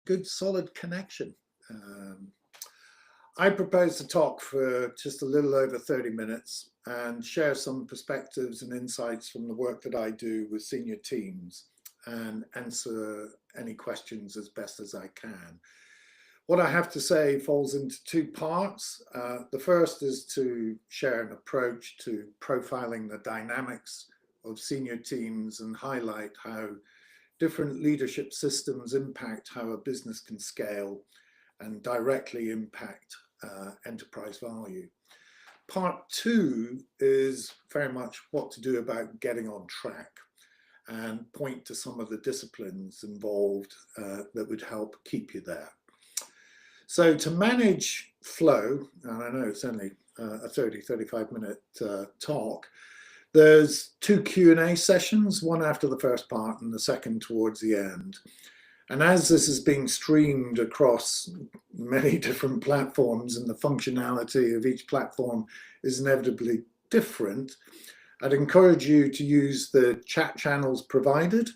good solid connection. I propose to talk for just a little over 30 minutes and share some perspectives and insights from the work that I do with senior teams and answer any questions as best as I can. What I have to say falls into two parts. The first is to share an approach to profiling the dynamics of senior teams and highlight how different leadership systems impact how a business can scale and directly impact enterprise value. Part two is very much what to do about getting on track and point to some of the disciplines involved that would help keep you there. So to manage flow, and I know it's only a 35 minute talk, there's two Q&A sessions, one after the first part and the second towards the end. And as this is being streamed across many different platforms and the functionality of each platform is inevitably different, I'd encourage you to use the chat channels provided,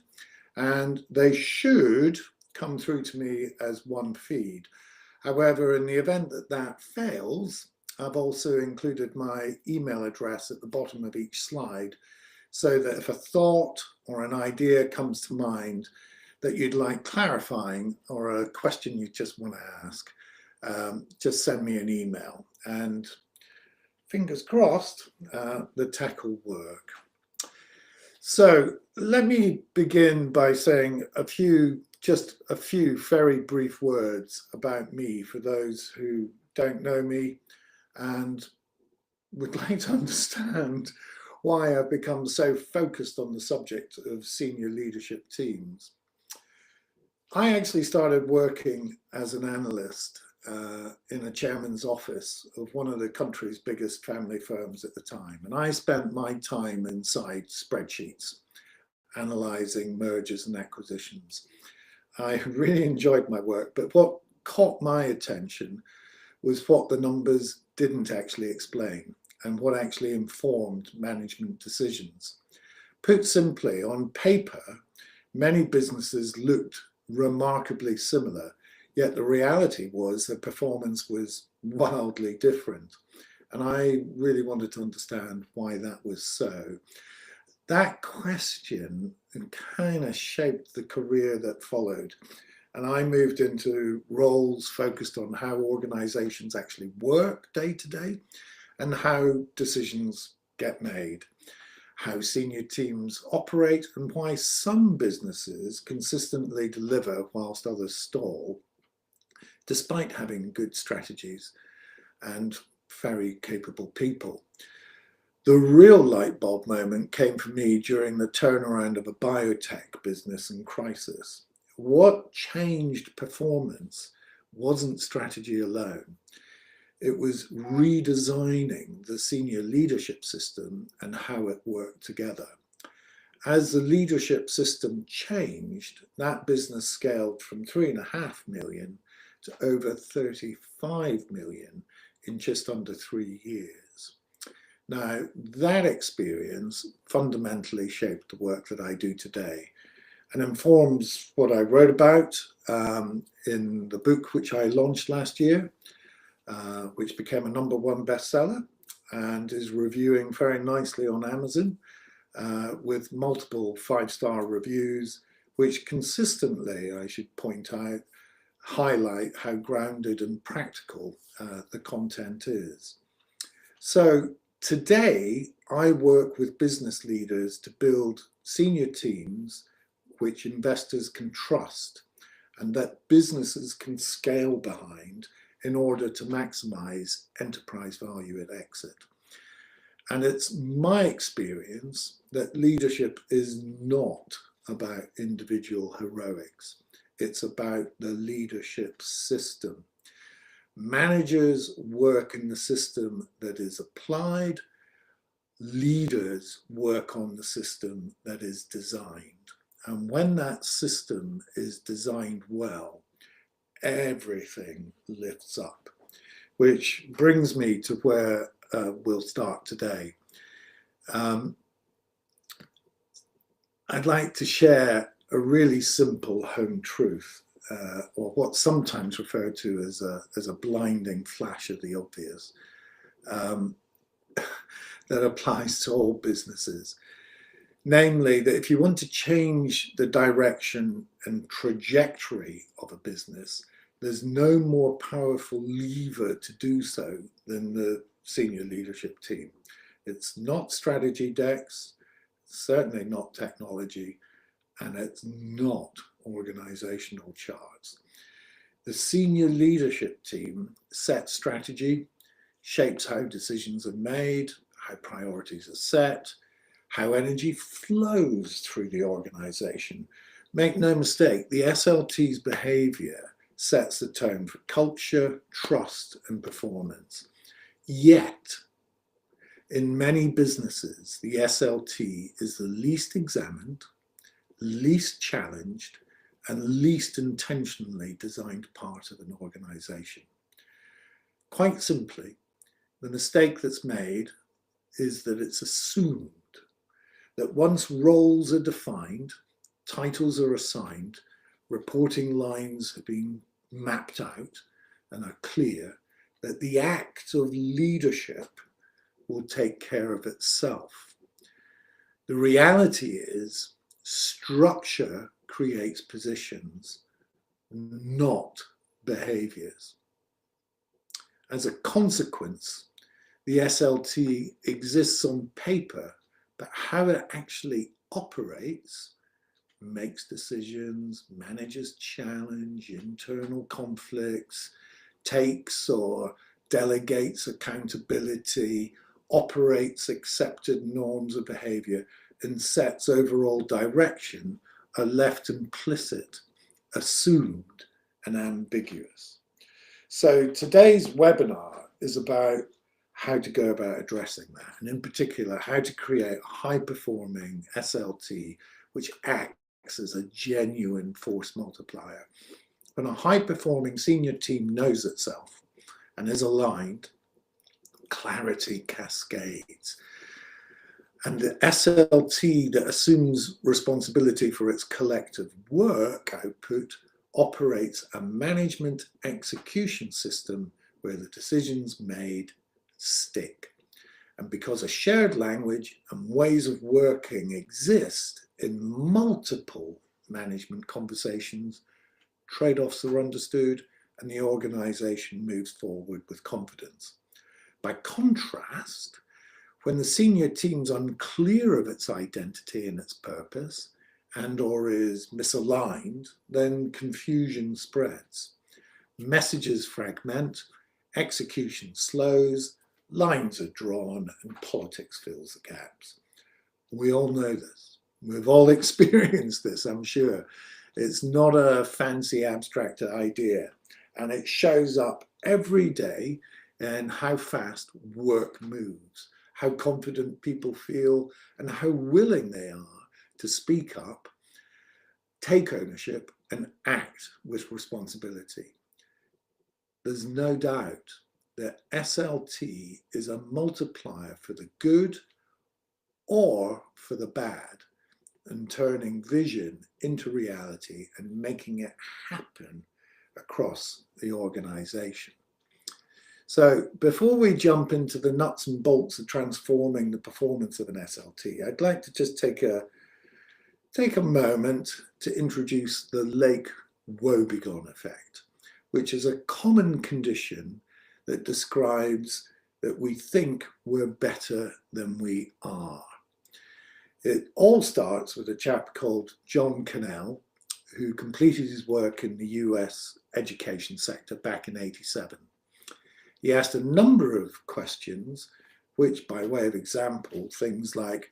and they should come through to me as one feed. However, in the event that that fails, I've also included my email address at the bottom of each slide so that if a thought or an idea comes to mind that you'd like clarifying or a question you just want to ask, just send me an email and fingers crossed, the tech will work. So let me begin by saying just a few very brief words about me for those who don't know me and would like to understand why I've become so focused on the subject of senior leadership teams. I actually started working as an analyst in a chairman's office of one of the country's biggest family firms at the time. And I spent my time inside spreadsheets, analysing mergers and acquisitions. I really enjoyed my work, but what caught my attention was what the numbers didn't actually explain and what actually informed management decisions. Put simply, on paper, many businesses looked remarkably similar, yet the reality was that performance was wildly different. And I really wanted to understand why that was so. That question kind of shaped the career that followed. And I moved into roles focused on how organizations actually work day to day and how decisions get made, how senior teams operate, and why some businesses consistently deliver whilst others stall, despite having good strategies and very capable people. The real light bulb moment came for me during the turnaround of a biotech business in crisis. What changed performance wasn't strategy alone. It was redesigning the senior leadership system and how it worked together. As the leadership system changed, that business scaled from 3.5 million to over 35 million in just under 3 years. Now, that experience fundamentally shaped the work that I do today and informs what I wrote about in the book which I launched last year, which became a #1 bestseller and is reviewing very nicely on Amazon with multiple 5-star reviews, which consistently, I should point out, highlight how grounded and practical the content is. So today, I work with business leaders to build senior teams which investors can trust and that businesses can scale behind in order to maximize enterprise value at exit. And it's my experience that leadership is not about individual heroics. It's about the leadership system. Managers work in the system that is applied. Leaders work on the system that is designed. And when that system is designed well, everything lifts up, which brings me to where we'll start today. I'd like to share a really simple home truth or what's sometimes referred to as a blinding flash of the obvious, that applies to all businesses. Namely, that if you want to change the direction and trajectory of a business, there's no more powerful lever to do so than the senior leadership team. It's not strategy decks, certainly not technology, and it's not organizational charts. The senior leadership team sets strategy, shapes how decisions are made, how priorities are set, how energy flows through the organization. Make no mistake, the SLT's behavior sets the tone for culture, trust, and performance. Yet, in many businesses, the SLT is the least examined, least challenged, and least intentionally designed part of an organization. Quite simply, the mistake that's made is that it's assumed that once roles are defined, titles are assigned, reporting lines have been mapped out and are clear, that the act of leadership will take care of itself. The reality is structure creates positions, not behaviors. As a consequence, the SLT exists on paper, but how it actually operates, makes decisions, manages challenge, internal conflicts, takes or delegates accountability, operates accepted norms of behavior, and sets overall direction are left implicit, assumed, and ambiguous. So today's webinar is about how to go about addressing that, and in particular, how to create a high-performing SLT which acts as a genuine force multiplier. When a high-performing senior team knows itself and is aligned, clarity cascades. And the SLT that assumes responsibility for its collective work output operates a management execution system where the decisions made stick. And because a shared language and ways of working exist in multiple management conversations, trade-offs are understood and the organization moves forward with confidence. By contrast, when the senior team's unclear of its identity and its purpose and or is misaligned, then confusion spreads. Messages fragment, execution slows, lines are drawn, and politics fills the gaps. We all know this. We've all experienced this, I'm sure. It's not a fancy abstract idea, and it shows up every day in how fast work moves, how confident people feel, and how willing they are to speak up, take ownership, and act with responsibility. There's no doubt that SLT is a multiplier for the good or for the bad, and turning vision into reality and making it happen across the organization. So before we jump into the nuts and bolts of transforming the performance of an SLT, I'd like to just take a moment to introduce the Lake Woebegone effect, which is a common condition that describes that we think we're better than we are. It all starts with a chap called John Cannell, who completed his work in the US education sector back in '87. He asked a number of questions, which by way of example, things like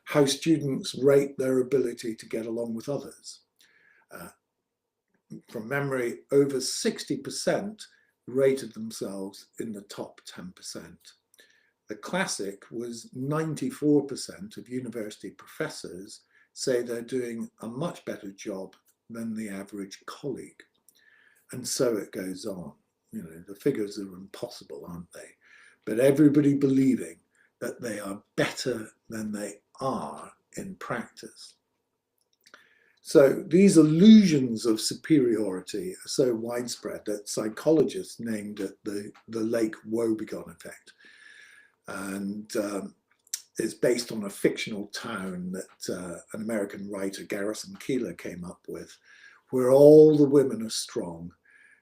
how students rate their ability to get along with others. From memory, over 60% rated themselves in the top 10%. The classic was 94% of university professors say they're doing a much better job than the average colleague. And so it goes on. You know, the figures are impossible, aren't they? But everybody believing that they are better than they are in practice. So these illusions of superiority are so widespread that psychologists named it the Lake Wobegon effect. And it's based on a fictional town that an American writer, Garrison Keillor, came up with, where all the women are strong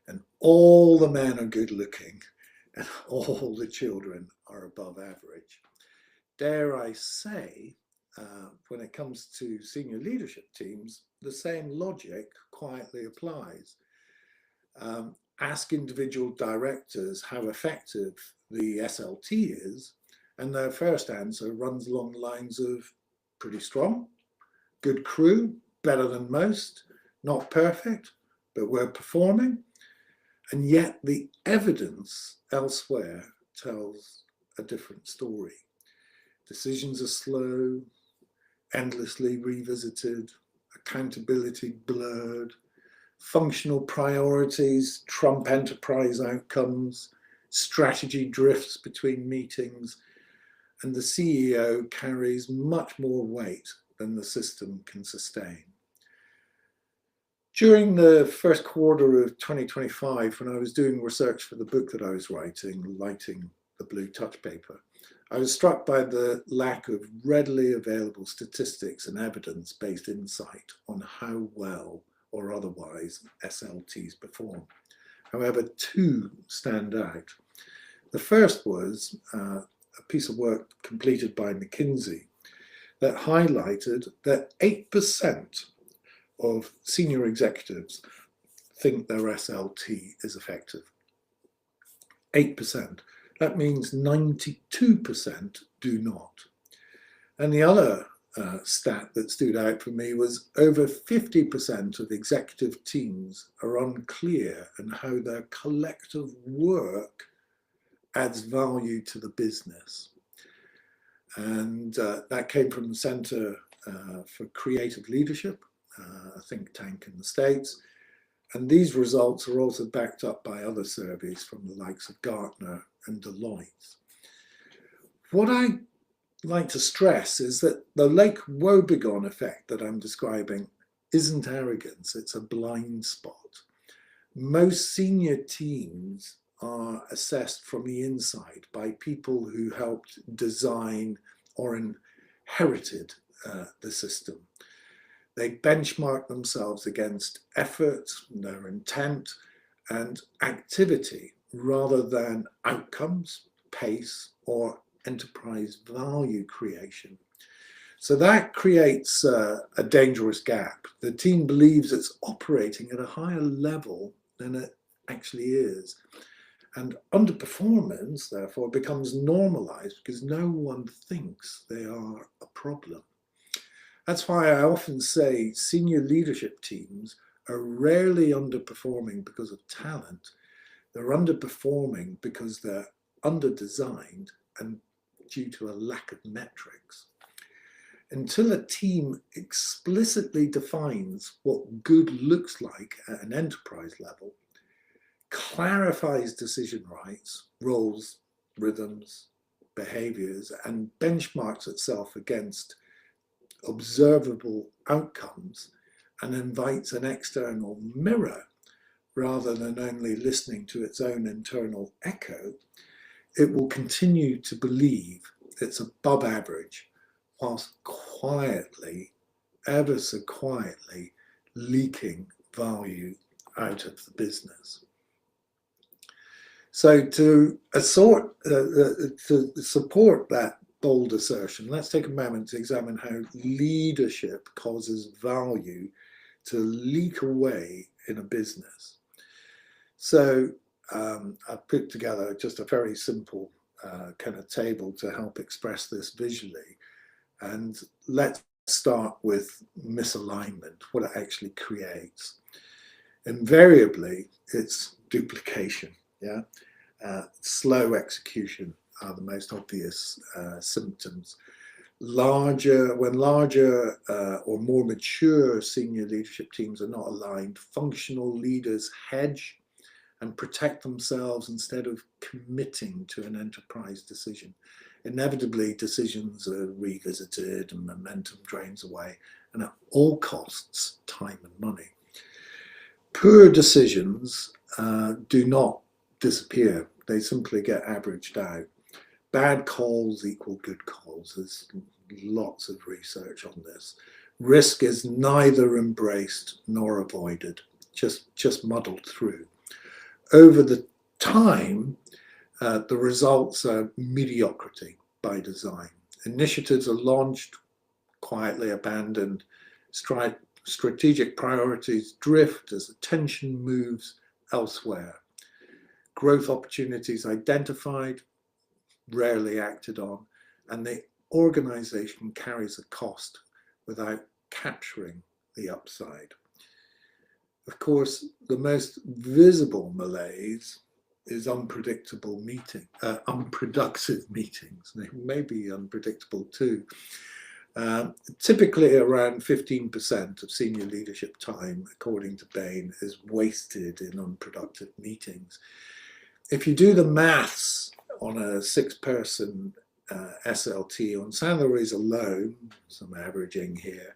and all the men are good looking and all the children are above average. Dare I say, when it comes to senior leadership teams, the same logic quietly applies. Ask individual directors how effective the SLT is, and their first answer runs along the lines of pretty strong, good crew, better than most, not perfect, but we're performing. And yet the evidence elsewhere tells a different story. Decisions are slow, endlessly revisited, accountability blurred, functional priorities trump enterprise outcomes, strategy drifts between meetings, and the CEO carries much more weight than the system can sustain. During the first quarter of 2025, when I was doing research for the book that I was writing, Lighting the Blue Touch Paper, I was struck by the lack of readily available statistics and evidence-based insight on how well or otherwise SLTs perform. However, two stand out. The first was a piece of work completed by McKinsey that highlighted that 8% of senior executives think their SLT is effective. 8%. That means 92% do not. And the other stat that stood out for me was over 50% of executive teams are unclear in how their collective work adds value to the business. And that came from the Center for Creative Leadership, a think tank in the States. And these results are also backed up by other surveys from the likes of Gartner and Deloitte. What I like to stress is that the Lake Wobegon effect that I'm describing isn't arrogance, it's a blind spot. Most senior teams are assessed from the inside by people who helped design or inherited the system. They benchmark themselves against effort, their intent, and activity rather than outcomes, pace, or enterprise value creation. So that creates a dangerous gap. The team believes it's operating at a higher level than it actually is. And underperformance, therefore, becomes normalized because no one thinks they are a problem. That's why I often say senior leadership teams are rarely underperforming because of talent. They're underperforming because they're under-designed and due to a lack of metrics. Until a team explicitly defines what good looks like at an enterprise level, clarifies decision rights, roles, rhythms, behaviors, and benchmarks itself against observable outcomes and invites an external mirror rather than only listening to its own internal echo, it will continue to believe it's above average whilst quietly, ever so quietly, leaking value out of the business. So to support that bold assertion, let's take a moment to examine how leadership causes value to leak away in a business. So I've put together just a very simple kind of table to help express this visually. And let's start with misalignment, what it actually creates. Invariably, it's duplication, yeah? Slow execution are the most obvious symptoms. When larger or more mature senior leadership teams are not aligned, functional leaders hedge and protect themselves instead of committing to an enterprise decision. Inevitably, decisions are revisited and momentum drains away, and at all costs, time and money. Poor decisions do not disappear. They simply get averaged out. Bad calls equal good calls. There's lots of research on this. Risk is neither embraced nor avoided, just muddled through. Over the time, the results are mediocrity by design. Initiatives are launched, quietly abandoned. Strategic priorities drift as attention moves elsewhere. Growth opportunities identified, rarely acted on, and the organization carries a cost without capturing the upside. Of course, the most visible malaise is unproductive meetings. They may be unpredictable too. Typically around 15% of senior leadership time, according to Bain, is wasted in unproductive meetings. If you do the maths on a 6-person SLT on salaries alone, some averaging here,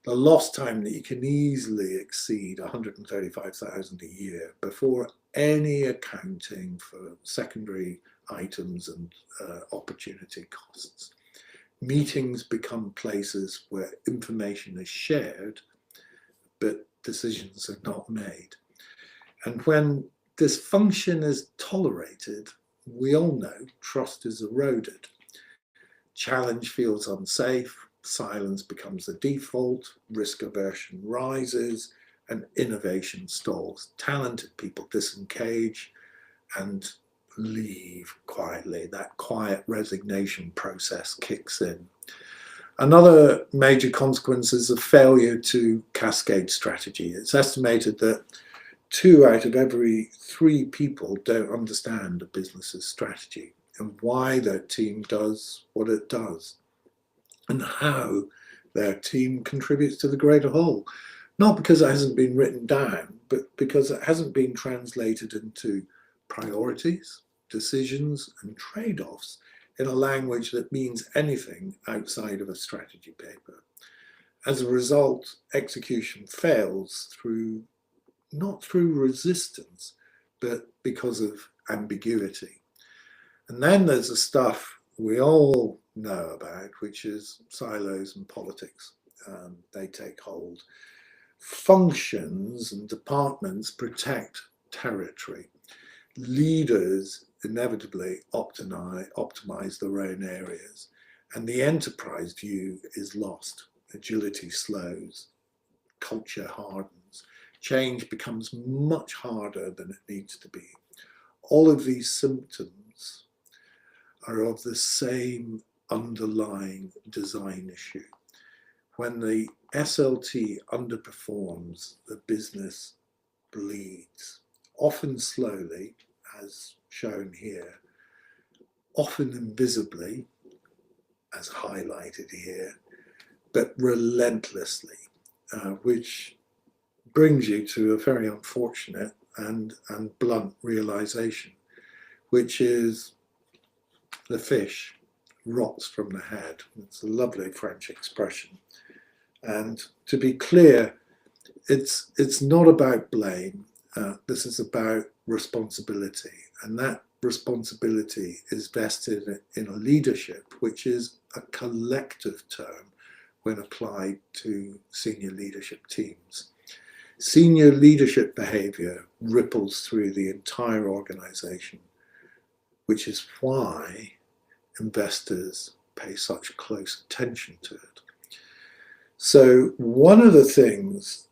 the lost time that you can easily exceed 135,000 a year before any accounting for secondary items and opportunity costs. Meetings become places where information is shared, but decisions are not made. And when dysfunction is tolerated, we all know trust is eroded. Challenge feels unsafe, silence becomes the default, risk aversion rises, and innovation stalls. Talented people disengage and leave quietly. That quiet resignation process kicks in. Another major consequence is a failure to cascade strategy. It's estimated that 2 out of every 3 people don't understand a business's strategy and why their team does what it does and how their team contributes to the greater whole. Not because it hasn't been written down, but because it hasn't been translated into priorities, decisions, and trade-offs in a language that means anything outside of a strategy paper. As a result, execution fails not through resistance, but because of ambiguity. And then there's the stuff we all know about, which is silos and politics. They take hold. Functions and departments protect territory. Leaders inevitably optimize their own areas, and the enterprise view is lost. Agility slows, culture hardens, change becomes much harder than it needs to be. All of these symptoms are of the same underlying design issue. When the SLT underperforms, the business bleeds, often slowly, as shown here, often invisibly, as highlighted here, but relentlessly, which brings you to a very unfortunate and blunt realization, which is the fish rots from the head. It's a lovely French expression. And to be clear, it's not about blame. This is about responsibility. And that responsibility is vested in a leadership, which is a collective term when applied to senior leadership teams. Senior leadership behavior ripples through the entire organization, which is why investors pay such close attention to it. So one of the things,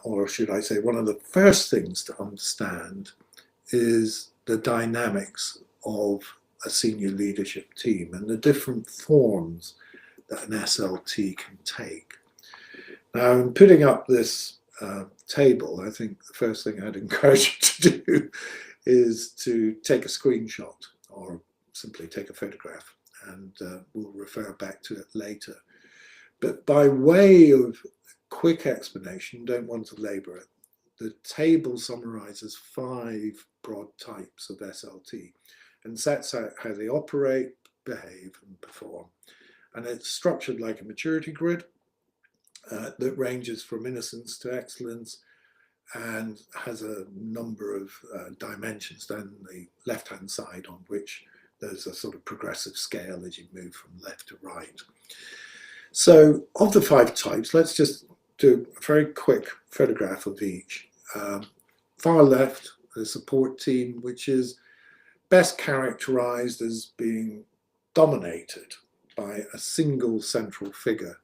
or should I say one of the first things to understand is the dynamics of a senior leadership team and the different forms that an SLT can take. Now, in putting up this table, I think the first thing I'd encourage you to do is to take a screenshot or simply take a photograph, and we'll refer back to it later. But by way of quick explanation, don't want to labor it, the table summarizes 5 broad types of SLT and sets out how they operate, behave, and perform. And it's structured like a maturity grid. that ranges from innocence to excellence and has a number of dimensions down the left-hand side on which there's a sort of progressive scale as you move from left to right. So of the 5 types, let's just do a very quick photograph of each. Far left, the support team, which is best characterized as being dominated by a single central figure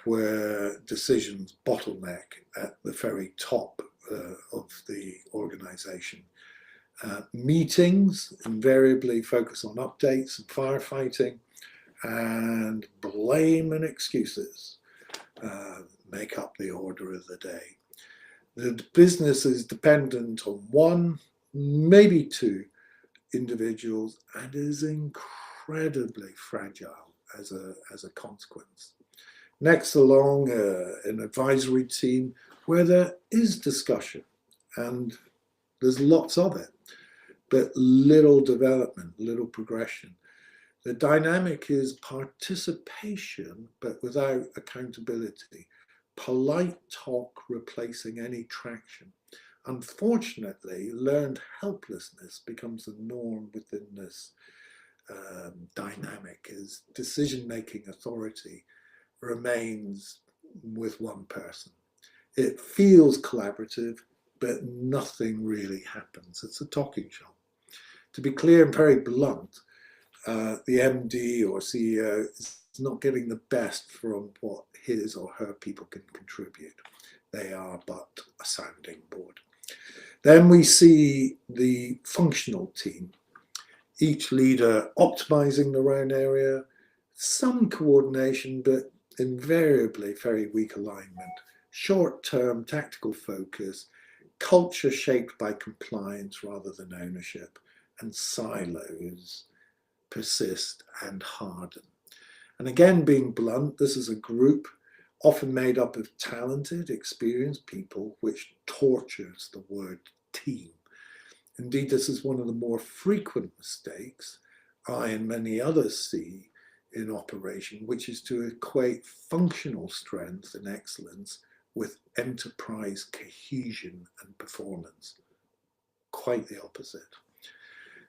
where decisions bottleneck at the very top of the organization. Meetings invariably focus on updates and firefighting, and blame and excuses make up the order of the day. The business is dependent on 1, maybe 2 individuals, and is incredibly fragile as a consequence. Next along, an advisory team where there is discussion and there's lots of it, but little development, little progression. The dynamic is participation, but without accountability. Polite talk replacing any traction. Unfortunately, learned helplessness becomes the norm within this dynamic as decision-making authority remains with one person. It feels collaborative, but nothing really happens. It's a talking shop. To be clear and very blunt, the MD or CEO is not getting the best from what his or her people can contribute. They are but a sounding board. Then we see the functional team, each leader optimizing their own area, some coordination, but invariably very weak alignment, short-term tactical focus, culture shaped by compliance rather than ownership, and silos persist and harden. And again, being blunt, this is a group often made up of talented, experienced people, which tortures the word team. Indeed, this is one of the more frequent mistakes I and many others see in operation, which is to equate functional strength and excellence with enterprise cohesion and performance. Quite the opposite.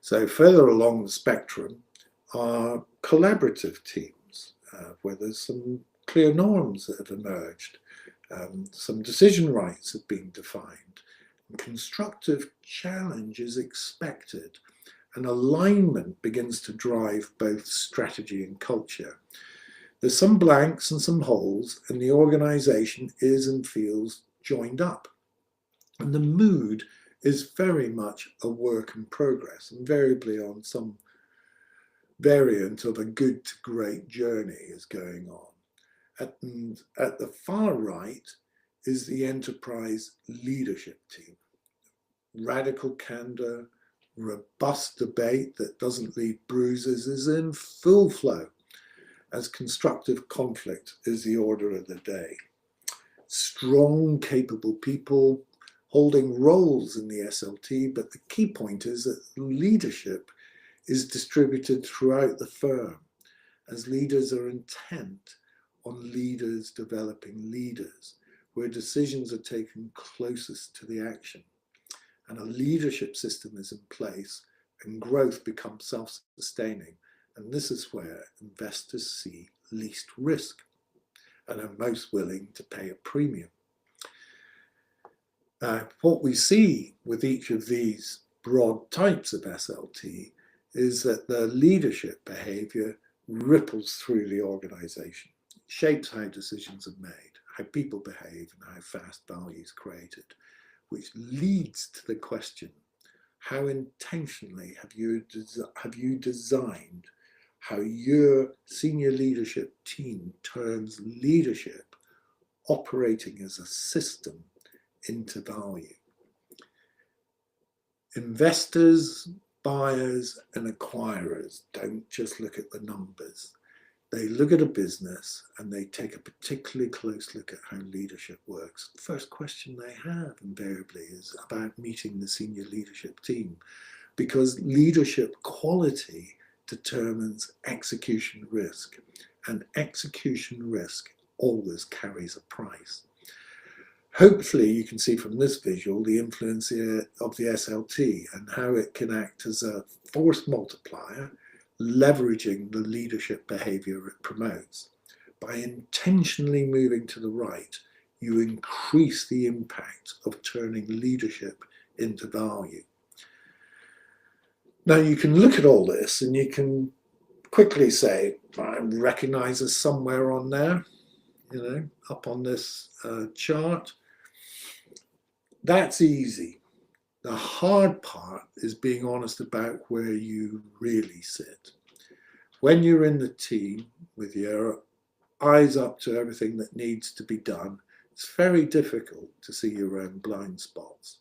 So further along the spectrum are collaborative teams, where there's some clear norms that have emerged, some decision rights have been defined, and constructive challenge is expected, and alignment begins to drive both strategy and culture. There's some blanks and some holes, and the organization is and feels joined up. And the mood is very much a work in progress, invariably on some variant of a good to great journey is going on. At the far right is the enterprise leadership team. Radical candor, robust debate that doesn't leave bruises is in full flow, as constructive conflict is the order of the day. Strong, capable people holding roles in the SLT, but the key point is that leadership is distributed throughout the firm, as leaders are intent on leaders developing leaders, where decisions are taken closest to the action. And a leadership system is in place and growth becomes self-sustaining. And this is where investors see least risk and are most willing to pay a premium. What we see with each of these broad types of SLT is that the leadership behavior ripples through the organization, shapes how decisions are made, how people behave, and how fast value is created, which leads to the question, how intentionally have you designed how your senior leadership team turns leadership operating as a system into value? Investors, buyers, and acquirers don't just look at the numbers. They look at a business and they take a particularly close look at how leadership works. The first question they have invariably is about meeting the senior leadership team, because leadership quality determines execution risk, and execution risk always carries a price. Hopefully you can see from this visual the influence of the SLT and how it can act as a force multiplier, leveraging the leadership behavior it promotes. By intentionally moving to the right, you increase the impact of turning leadership into value. Now you can look at all this and you can quickly say, I recognize us somewhere on there, up on this chart. That's easy. The hard part is being honest about where you really sit. When you're in the team with your eyes up to everything that needs to be done, it's very difficult to see your own blind spots.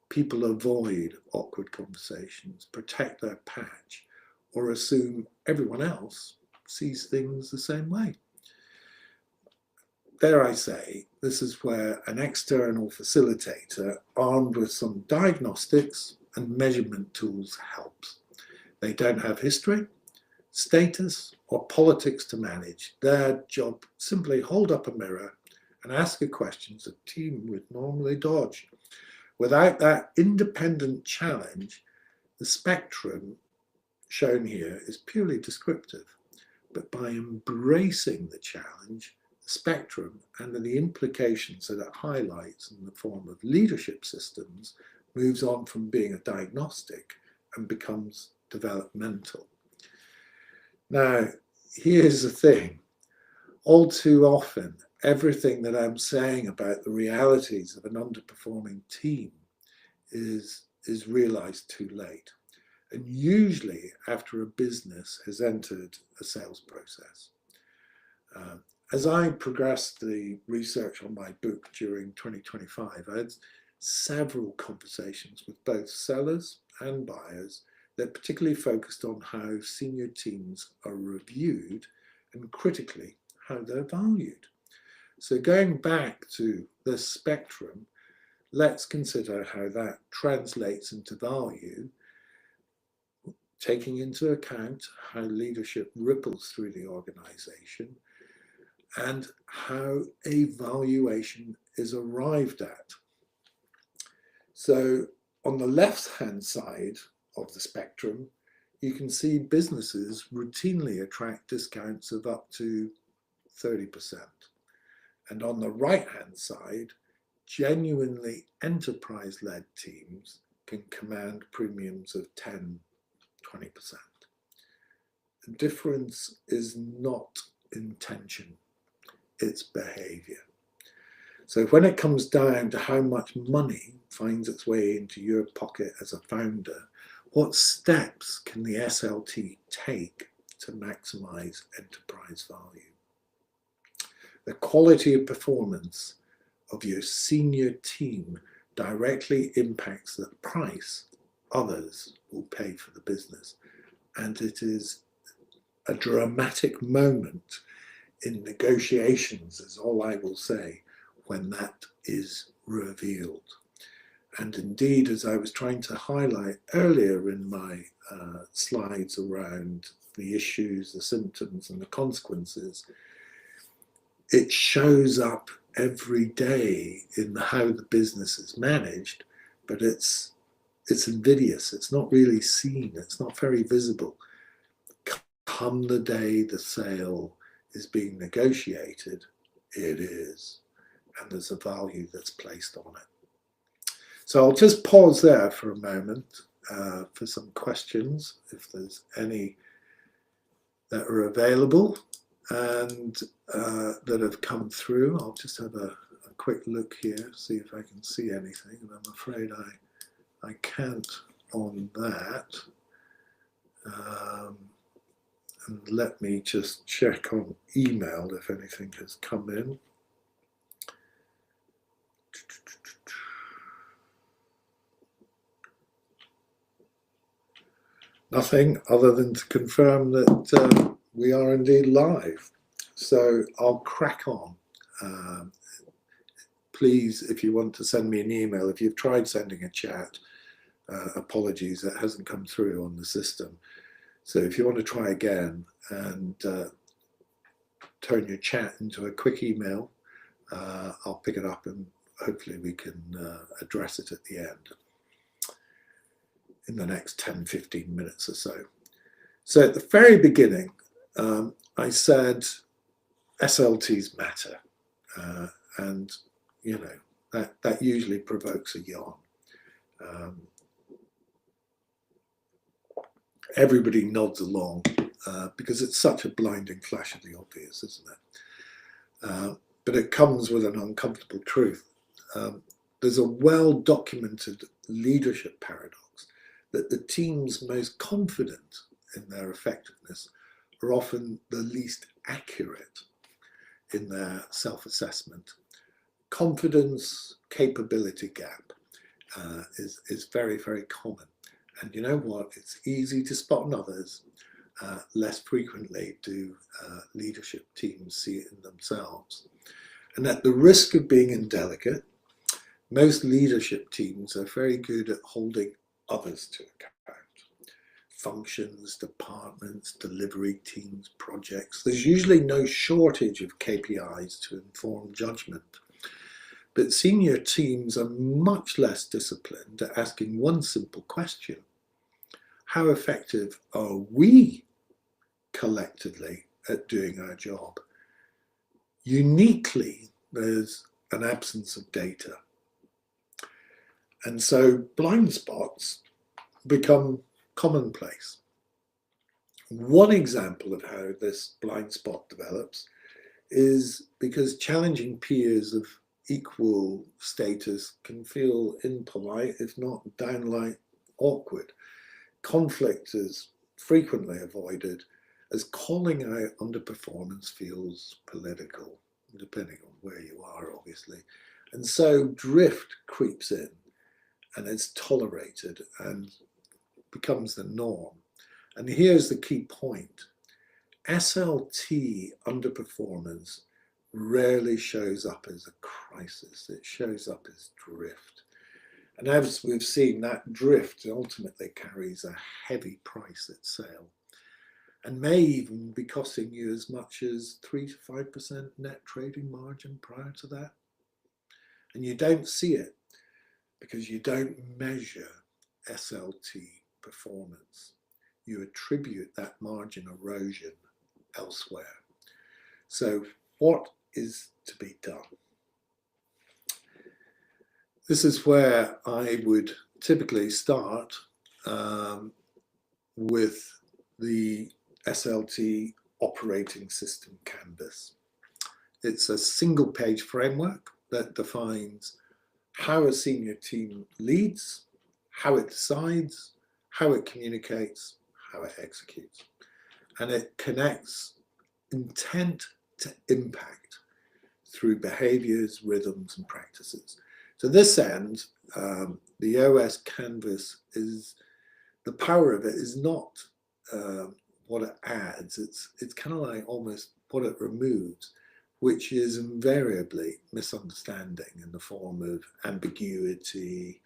People avoid awkward conversations, protect their patch, or assume everyone else sees things the same way. Dare I say, this is where an external facilitator armed with some diagnostics and measurement tools helps. They don't have history, status, or politics to manage. Their job simply hold up a mirror and ask the questions a team would normally dodge. Without that independent challenge, the spectrum shown here is purely descriptive. But by embracing the challenge, the spectrum and the implications that it highlights in the form of leadership systems moves on from being a diagnostic and becomes developmental. Now, here's the thing. All too often, everything that I'm saying about the realities of an underperforming team is realized too late, and usually after a business has entered a sales process. As I progressed the research on my book during 2025, I had several conversations with both sellers and buyers that particularly focused on how senior teams are reviewed and critically how they're valued. So going back to the spectrum, let's consider how that translates into value, taking into account how leadership ripples through the organization and how a valuation is arrived at. So on the left-hand side of the spectrum, you can see businesses routinely attract discounts of up to 30%. And on the right-hand side, genuinely enterprise-led teams can command premiums of 10, 20%. The difference is not intention, it's behavior. So when it comes down to how much money finds its way into your pocket as a founder, what steps can the SLT take to maximize enterprise value? The quality of performance of your senior team directly impacts the price others will pay for the business. And it is a dramatic moment in negotiations, is all I will say, when that is revealed. And indeed, as I was trying to highlight earlier in my slides around the issues, the symptoms, and the consequences, it shows up every day in how the business is managed, but it's invidious. It's not really seen. It's not very visible. Come the day the sale is being negotiated, it is, and there's a value that's placed on it. So I'll just pause there for a moment for some questions, if there's any that are available and that have come through. I'll just have a quick look here, see if I can see anything, and I'm afraid I can't on that. And let me just check on email if anything has come in. Nothing other than to confirm that we are indeed live. So I'll crack on. Please, if you want to send me an email, if you've tried sending a chat, apologies, that hasn't come through on the system. So if you want to try again, and turn your chat into a quick email, I'll pick it up and hopefully we can address it at the end in the next 10-15 minutes or so. So at the very beginning, I said SLTs matter, and you know that usually provokes a yawn. Everybody nods along because it's such a blinding flash of the obvious, isn't it? But it comes with an uncomfortable truth. There's a well-documented leadership paradox that the teams most confident in their effectiveness are often the least accurate in their self-assessment. Confidence capability gap is very, very common. And you know what? It's easy to spot in others. Less frequently do leadership teams see it in themselves. And at the risk of being indelicate, most leadership teams are very good at holding others to account. Functions, departments, delivery teams, projects. There's usually no shortage of KPIs to inform judgment. But senior teams are much less disciplined at asking one simple question. How effective are we collectively at doing our job? Uniquely, there's an absence of data. And so blind spots become commonplace. One example of how this blind spot develops is because challenging peers of equal status can feel impolite, if not downright awkward. Conflict is frequently avoided as calling out underperformance feels political, depending on where you are, obviously. And so drift creeps in and is tolerated and becomes the norm. And here's the key point. SLT underperformance rarely shows up as a crisis. It shows up as drift. And as we've seen, that drift ultimately carries a heavy price at sale and may even be costing you as much as 3 to 5% net trading margin prior to that. And you don't see it because you don't measure SLT performance. You attribute that margin erosion elsewhere. So what is to be done? This is where I would typically start with the SLT operating system canvas. It's a single page framework that defines how a senior team leads, how it decides, how it communicates, how it executes. And it connects intent to impact through behaviors, rhythms, and practices. To this end, the OS canvas is, the power of it is not what it adds, it's kind of like almost what it removes, which is invariably misunderstanding in the form of ambiguity,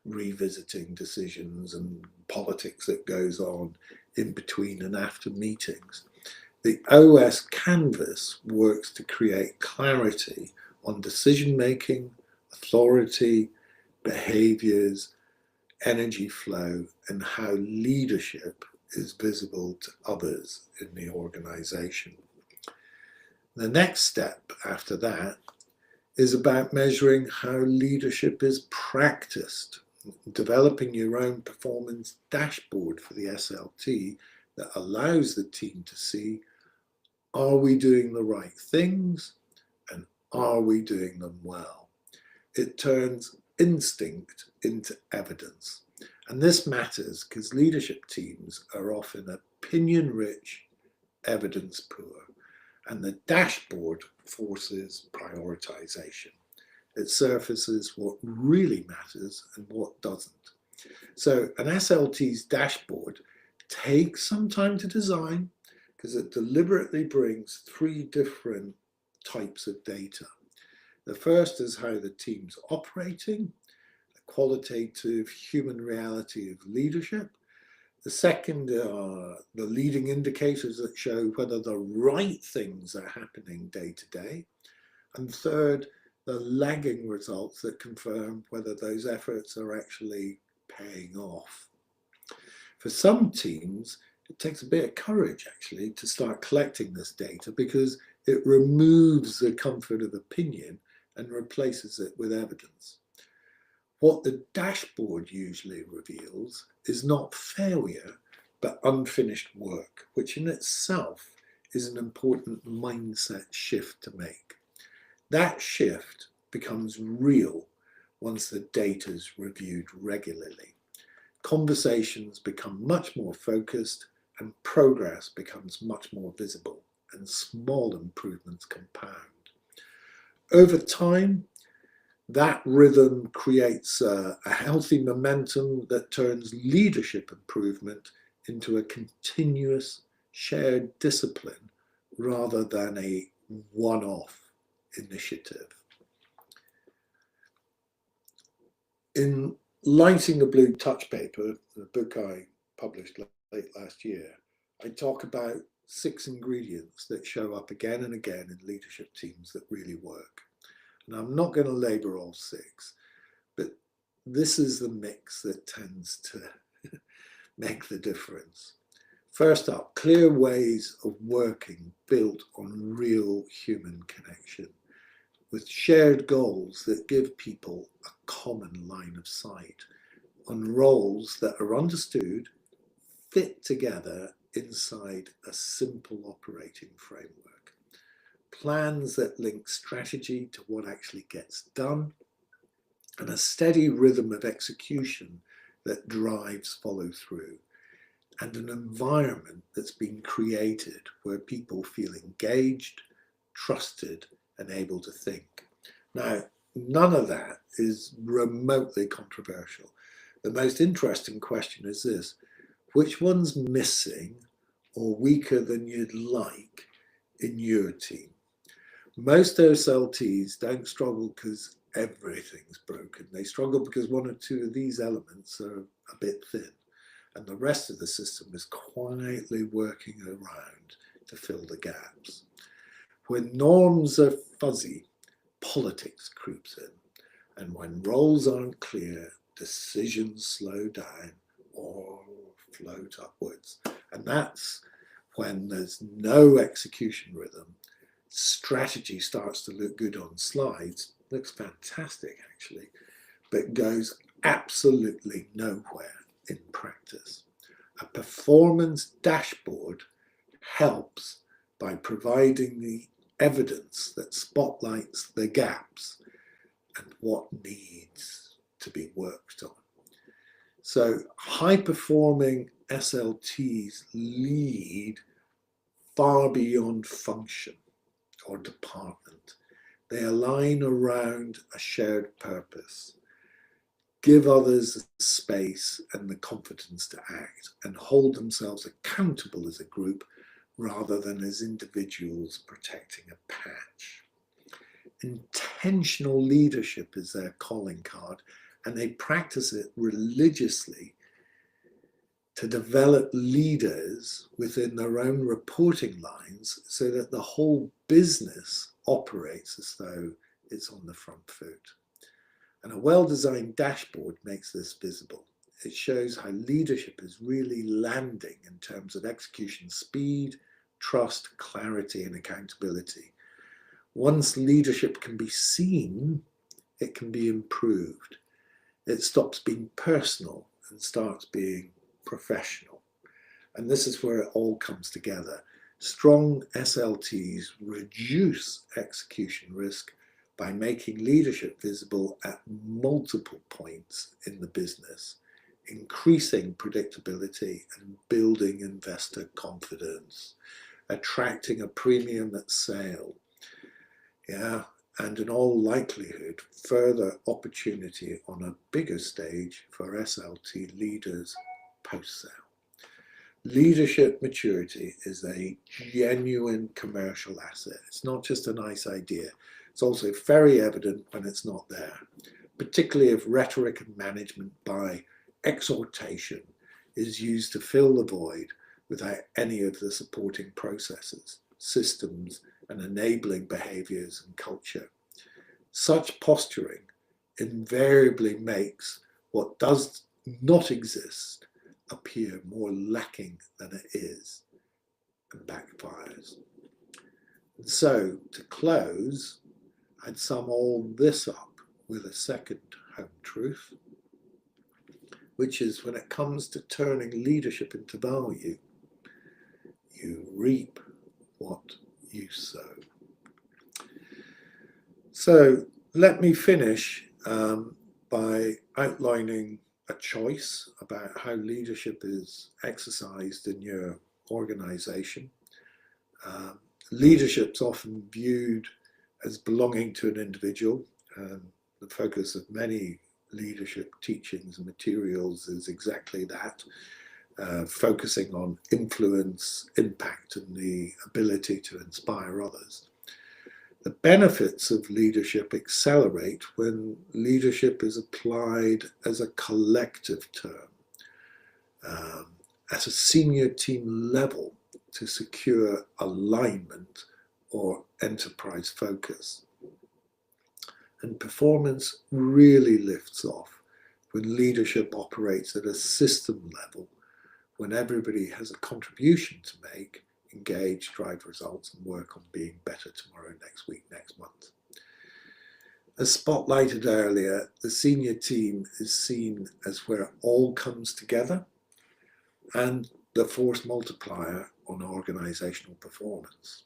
revisiting decisions, and politics that goes on in between and after meetings. The OS canvas works to create clarity on decision making, authority, behaviors, energy flow, and how leadership is visible to others in the organization. The next step after that is about measuring how leadership is practiced, developing your own performance dashboard for the SLT that allows the team to see, are we doing the right things and are we doing them well? It turns instinct into evidence. And this matters because leadership teams are often opinion-rich, evidence poor. And the dashboard forces prioritization. It surfaces what really matters and what doesn't. So an SLT's dashboard takes some time to design because it deliberately brings 3 different types of data. The first is how the team's operating, the qualitative human reality of leadership. The second are the leading indicators that show whether the right things are happening day to day. And third, the lagging results that confirm whether those efforts are actually paying off. For some teams, it takes a bit of courage actually to start collecting this data because it removes the comfort of opinion and replaces it with evidence. What the dashboard usually reveals is not failure, but unfinished work, which in itself is an important mindset shift to make. That shift becomes real once the data is reviewed regularly. Conversations become much more focused and progress becomes much more visible, and small improvements compound. Over time, that rhythm creates a healthy momentum that turns leadership improvement into a continuous shared discipline rather than a one-off initiative. In Lighting the Blue Touch paper, the book I published late last year, I talk about 6 ingredients that show up again and again in leadership teams that really work. And I'm not going to labor all 6, but this is the mix that tends to make the difference. First up, clear ways of working built on real human connection, with shared goals that give people a common line of sight on roles that are understood, fit together inside a simple operating framework. Plans that link strategy to what actually gets done, and a steady rhythm of execution that drives follow through, and an environment that's been created where people feel engaged, trusted, and able to think. Now, none of that is remotely controversial. The most interesting question is this: which one's missing or weaker than you'd like in your team? Most SLTs don't struggle because everything's broken. They struggle because 1 or 2 of these elements are a bit thin, and the rest of the system is quietly working around to fill the gaps. When norms are fuzzy, politics creeps in, and when roles aren't clear, decisions slow down or float upwards. And that's when there's no execution rhythm. Strategy starts to look good on slides, looks fantastic actually, but goes absolutely nowhere in practice. A performance dashboard helps by providing the evidence that spotlights the gaps and what needs to be worked on. So high-performing SLTs lead far beyond function or department. They align around a shared purpose, give others the space and the confidence to act, and hold themselves accountable as a group rather than as individuals protecting a patch. Intentional leadership is their calling card, and they practice it religiously to develop leaders within their own reporting lines so that the whole business operates as though it's on the front foot. And a well-designed dashboard makes this visible. It shows how leadership is really landing in terms of execution speed, trust, clarity, and accountability. Once leadership can be seen, it can be improved. It stops being personal and starts being professional. And this is where it all comes together. Strong SLTs reduce execution risk by making leadership visible at multiple points in the business, increasing predictability and building investor confidence, attracting a premium at sale, and in all likelihood, further opportunity on a bigger stage for SLT leaders post-sale. Leadership maturity is a genuine commercial asset. It's not just a nice idea. It's also very evident when it's not there, particularly if rhetoric and management by exhortation is used to fill the void without any of the supporting processes, systems, and enabling behaviors and culture. Such posturing invariably makes what does not exist appear more lacking than it is and backfires. And so, to close, I'd sum all this up with a second home truth, which is when it comes to turning leadership into value, you reap what you sow. So let me finish by outlining a choice about how leadership is exercised in your organization. Leadership's often viewed as belonging to an individual, and the focus of many leadership teachings and materials is exactly that, focusing on influence, impact, and the ability to inspire others. The benefits of leadership accelerate when leadership is applied as a collective term, at a senior team level to secure alignment or enterprise focus. And performance really lifts off when leadership operates at a system level, when everybody has a contribution to make, engage, drive results, and work on being better tomorrow, next week, next month. As spotlighted earlier, the senior team is seen as where it all comes together and the force multiplier on organizational performance.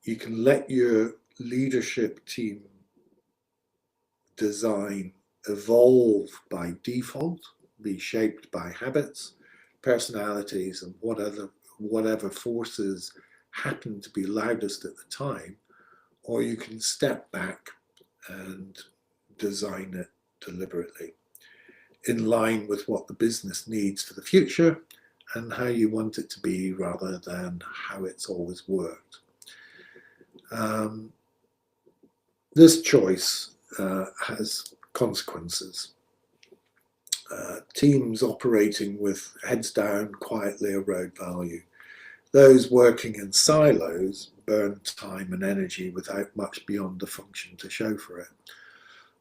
You can let your leadership team design evolve by default, be shaped by habits, personalities, and whatever forces happen to be loudest at the time, or you can step back and design it deliberately in line with what the business needs for the future and how you want it to be rather than how it's always worked. This choice has consequences. Teams operating with heads down quietly erode value. Those working in silos burn time and energy without much beyond the function to show for it.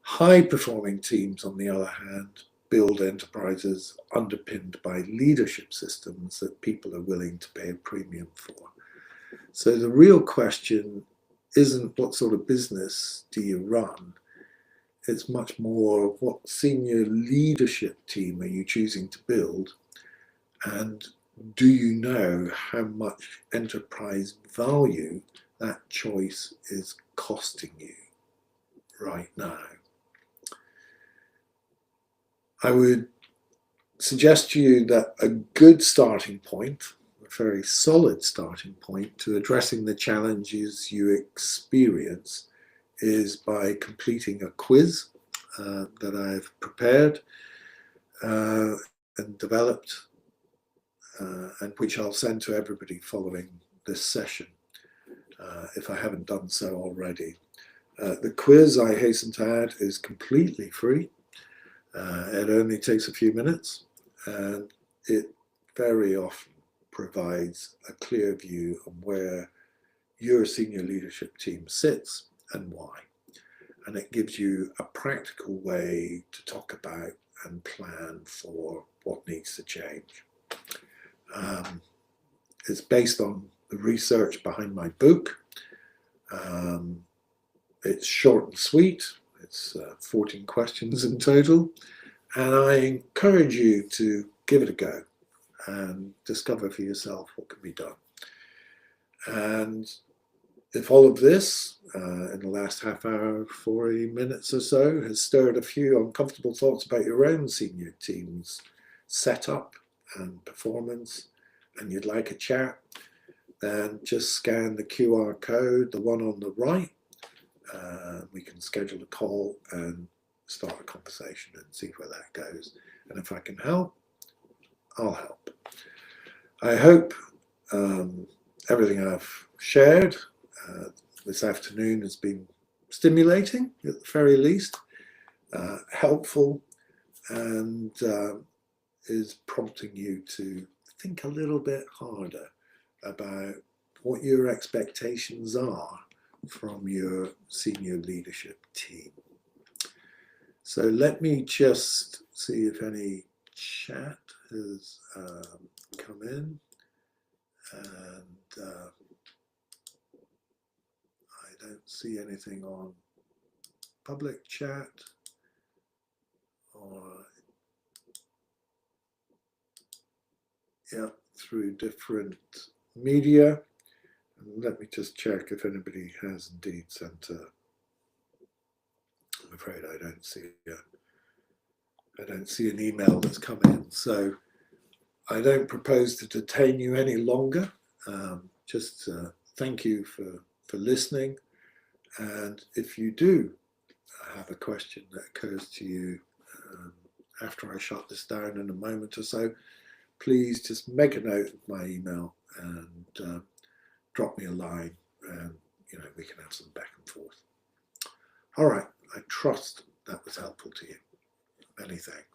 High-performing teams, on the other hand, build enterprises underpinned by leadership systems that people are willing to pay a premium for. So the real question isn't what sort of business do you run? It's much more what senior leadership team are you choosing to build, and do you know how much enterprise value that choice is costing you right now? I would suggest to you that a good starting point, a very solid starting point to addressing the challenges you experience is by completing a quiz that I've prepared and developed, and which I'll send to everybody following this session, if I haven't done so already. The quiz, I hasten to add, is completely free. It only takes a few minutes, and it very often provides a clear view on where your senior leadership team sits and why. And it gives you a practical way to talk about and plan for what needs to change. It's based on the research behind my book. It's short and sweet. It's 14 questions in total. And I encourage you to give it a go and discover for yourself what can be done. And if all of this, in the last half hour, 40 minutes or so, has stirred a few uncomfortable thoughts about your own senior team's setup and performance, and you'd like a chat, then just scan the QR code, the one on the right. We can schedule a call and start a conversation and see where that goes. And if I can help, I'll help. I hope everything I've shared this afternoon has been stimulating, at the very least, helpful, and is prompting you to think a little bit harder about what your expectations are from your senior leadership team. So let me just see if any chat has come in, and I don't see anything on public chat or through different media. And let me just check if anybody has indeed sent a. I'm afraid I don't see an email that's come in, so I don't propose to detain you any longer. Just thank you for listening, and if you do have a question that occurs to you after I shut this down in a moment or so, please just make a note of my email and drop me a line, and we can have some back and forth. All right, I trust that was helpful to you. Many thanks.